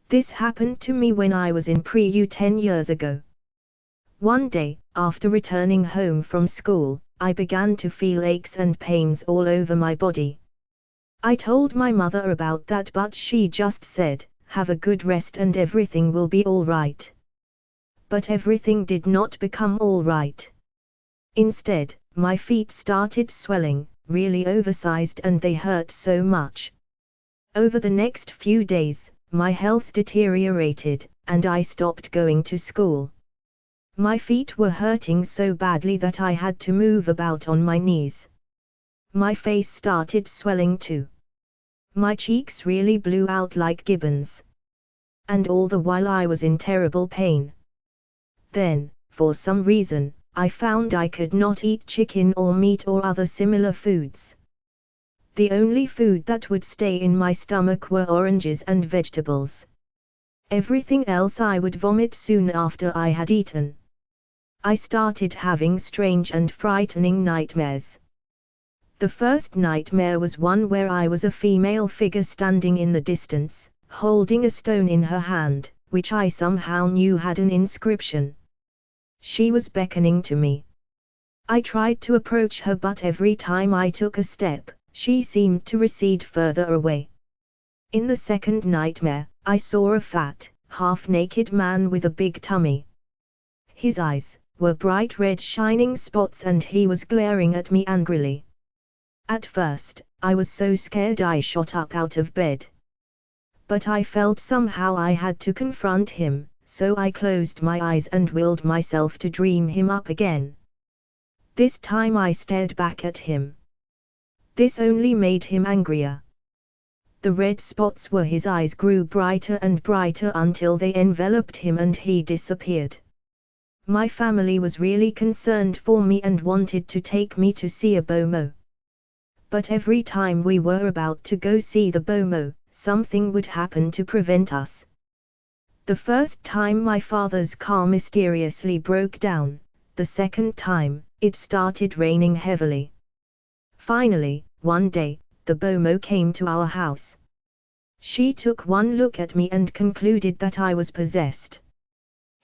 This happened to me when I was in pre-U 10 years ago. One day, after returning home from school, I began to feel aches and pains all over my body. I told my mother about that, but she just said, "Have a good rest and everything will be all right." But everything did not become all right. Instead, my feet started swelling, really oversized, and they hurt so much. Over the next few days, my health deteriorated, and I stopped going to school. My feet were hurting so badly that I had to move about on my knees. My face started swelling too. My cheeks really blew out like gibbons. And all the while I was in terrible pain. Then, for some reason, I found I could not eat chicken or meat or other similar foods. The only food that would stay in my stomach were oranges and vegetables. Everything else I would vomit soon after I had eaten. I started having strange and frightening nightmares. The first nightmare was one where I was a female figure standing in the distance, holding a stone in her hand, which I somehow knew had an inscription. She was beckoning to me. I tried to approach her, but every time I took a step, she seemed to recede further away. In the second nightmare, I saw a fat, half-naked man with a big tummy. His eyes were bright red shining spots and he was glaring at me angrily. At first, I was so scared I shot up out of bed. But I felt somehow I had to confront him, so I closed my eyes and willed myself to dream him up again. This time I stared back at him. This only made him angrier. The red spots where his eyes grew brighter and brighter until they enveloped him and he disappeared. My family was really concerned for me and wanted to take me to see a BOMO. But every time we were about to go see the BOMO, something would happen to prevent us. The first time my father's car mysteriously broke down, the second time, it started raining heavily. Finally, one day, the BOMO came to our house. She took one look at me and concluded that I was possessed.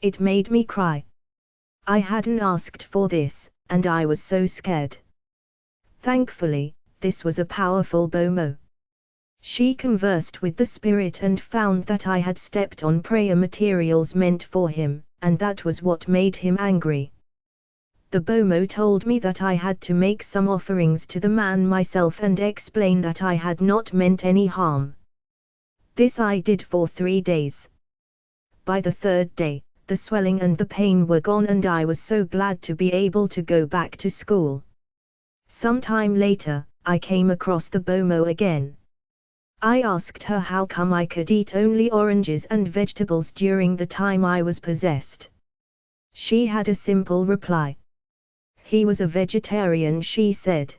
It made me cry. I hadn't asked for this, and I was so scared. Thankfully, this was a powerful BOMO. She conversed with the spirit and found that I had stepped on prayer materials meant for him, and that was what made him angry. The BOMO told me that I had to make some offerings to the man myself and explain that I had not meant any harm. This I did for 3 days. By the third day, the swelling and the pain were gone and I was so glad to be able to go back to school. Sometime later, I came across the BOMO again. I asked her how come I could eat only oranges and vegetables during the time I was possessed. She had a simple reply. He was a vegetarian, she said.